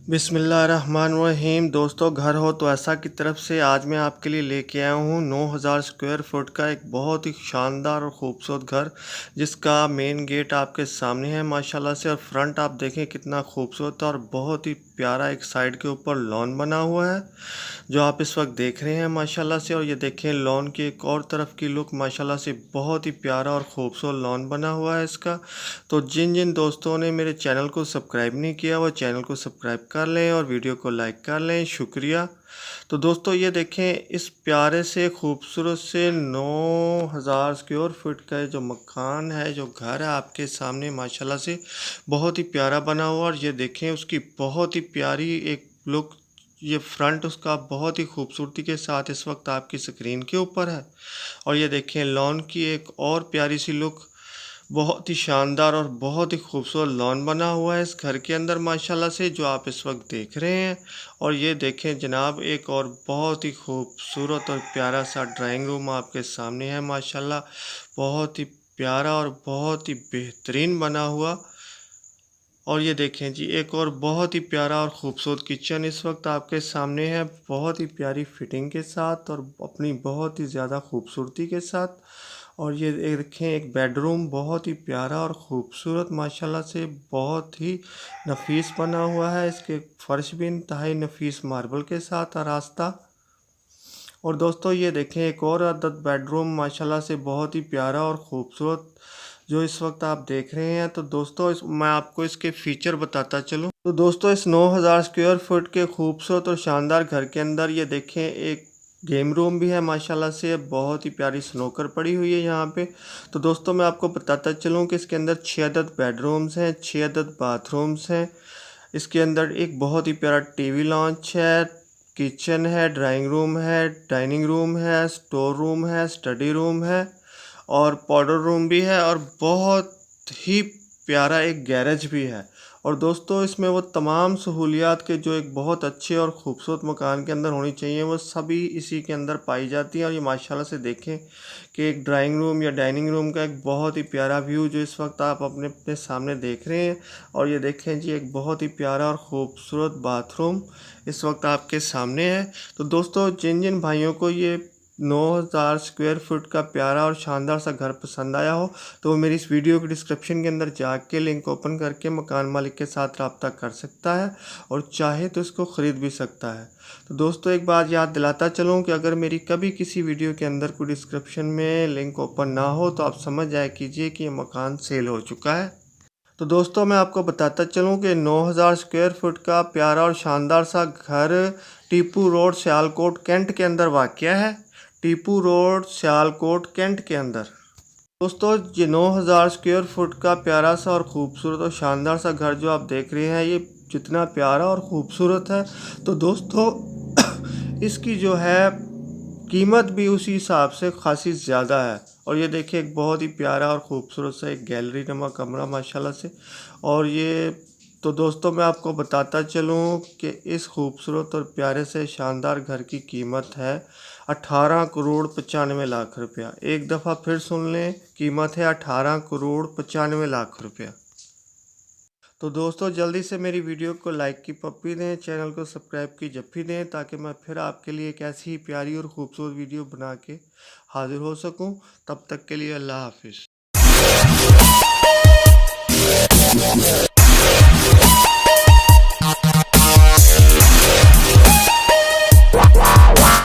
बिस्मिल्लाहिर्रहमानिर्रहीम। दोस्तों, घर हो तो ऐसा की तरफ से आज मैं आपके लिए लेके आया हूँ 9000 स्क्वायर फुट का एक बहुत ही शानदार और ख़ूबसूरत घर, जिसका मेन गेट आपके सामने है माशाल्लाह से। और फ्रंट आप देखें कितना खूबसूरत है और बहुत ही प्यारा एक साइड के ऊपर लॉन बना हुआ है जो आप इस वक्त देख रहे हैं माशाल्लाह से। और ये देखें लॉन की एक और तरफ की लुक माशाल्लाह से, बहुत ही प्यारा और ख़ूबसूरत लॉन बना हुआ है इसका। तो जिन जिन दोस्तों ने मेरे चैनल को सब्सक्राइब नहीं किया वो चैनल को सब्सक्राइब कर लें और वीडियो को लाइक कर लें, शुक्रिया। तो दोस्तों ये देखें इस प्यारे से खूबसूरत से 9000 स्क्वायर फुट का जो मकान है, जो घर है आपके सामने माशाल्लाह से बहुत ही प्यारा बना हुआ। और ये देखें उसकी बहुत ही प्यारी एक लुक, ये फ्रंट उसका बहुत ही खूबसूरती के साथ इस वक्त आपकी स्क्रीन के ऊपर है। और ये देखें लॉन की एक और प्यारी सी लुक, बहुत ही शानदार और बहुत ही खूबसूरत लॉन बना हुआ है इस घर के अंदर माशाल्लाह से, जो आप इस वक्त देख रहे हैं। और ये देखें जनाब एक और बहुत ही खूबसूरत और प्यारा सा ड्राइंग रूम आपके सामने है माशाल्लाह, बहुत ही प्यारा और बहुत ही बेहतरीन बना हुआ। और ये देखें जी एक और बहुत ही प्यारा और ख़ूबसूरत किचन इस वक्त आपके सामने है, बहुत ही प्यारी फिटिंग के साथ और अपनी बहुत ही ज़्यादा खूबसूरती के साथ। और ये देखें एक बेडरूम बहुत ही प्यारा और ख़ूबसूरत माशाल्लाह से, बहुत ही नफीस बना हुआ है। इसके फर्श भी इंतहाई नफीस मार्बल के साथ आरास्ता। और दोस्तों ये देखें एक और अदद बेडरूम माशाल्लाह से बहुत ही प्यारा और ख़ूबसूरत जो इस वक्त आप देख रहे हैं। तो दोस्तों मैं आपको इसके फ़ीचर बताता चलूँ। तो दोस्तों इस 9000 स्क्वायर फुट के खूबसूरत और शानदार घर के अंदर ये देखें एक गेम रूम भी है माशाल्लाह से, बहुत ही प्यारी स्नूकर पड़ी हुई है यहाँ पे। तो दोस्तों मैं आपको बताता चलूँ कि इसके अंदर 6 अदद बेडरूम्स हैं, 6 अदद बाथरूम्स हैं। इसके अंदर एक बहुत ही प्यारा टीवी लॉन्च है, किचन है, ड्राइंग रूम है, डाइनिंग रूम है, स्टोर रूम है, स्टडी रूम है और पाउडर रूम भी है और बहुत ही प्यारा एक गैरेज भी है। और दोस्तों इसमें वो तमाम सहूलियात के जो एक बहुत अच्छे और ख़ूबसूरत मकान के अंदर होनी चाहिए वो सभी इसी के अंदर पाई जाती हैं। और ये माशाल्लाह से देखें कि एक ड्राइंग रूम या डाइनिंग रूम का एक बहुत ही प्यारा व्यू जो इस वक्त आप अपने अपने सामने देख रहे हैं। और ये देखें जी एक बहुत ही प्यारा और ख़ूबसूरत बाथरूम इस वक्त आपके सामने है। तो दोस्तों जिन जिन भाइयों को ये 9000 स्क्वायर फुट का प्यारा और शानदार सा घर पसंद आया हो तो वो मेरी इस वीडियो के डिस्क्रिप्शन के अंदर जाके लिंक ओपन करके मकान मालिक के साथ रब्ता कर सकता है और चाहे तो इसको ख़रीद भी सकता है। तो दोस्तों एक बात याद दिलाता चलूँ कि अगर मेरी कभी किसी वीडियो के अंदर कोई डिस्क्रिप्शन में लिंक ओपन ना हो तो आप समझ जाए कीजिए कि ये मकान सेल हो चुका है। तो दोस्तों मैं आपको बताता चलूँ कि 9000 स्क्वायर फुट का प्यारा और शानदार सा घर टीपू रोड सियालकोट कैंट के अंदर वाक़या है, टीपू रोड सियालकोट कैंट के अंदर। दोस्तों ये 9000 स्क्वायर फुट का प्यारा सा और ख़ूबसूरत और शानदार सा घर जो आप देख रहे हैं, ये जितना प्यारा और ख़ूबसूरत है तो दोस्तों इसकी जो है कीमत भी उसी हिसाब से खासी ज़्यादा है। और ये देखिए एक बहुत ही प्यारा और ख़ूबसूरत सा एक गैलरी नमा कमरा माशाल्लाह से। और ये तो दोस्तों मैं आपको बताता चलूँ कि इस खूबसूरत और प्यारे से शानदार घर की कीमत है 18 करोड़ 95 लाख रुपया। एक दफ़ा फिर सुन लें, कीमत है 18 करोड़ 95 लाख रुपया। तो दोस्तों जल्दी से मेरी वीडियो को लाइक की पप्पी दें, चैनल को सब्सक्राइब की जप्पी दें ताकि मैं फिर आपके लिए एक ऐसी ही प्यारी और ख़ूबसूरत वीडियो बना के हाज़िर हो सकूं। तब तक के लिए अल्लाह हाफिज़।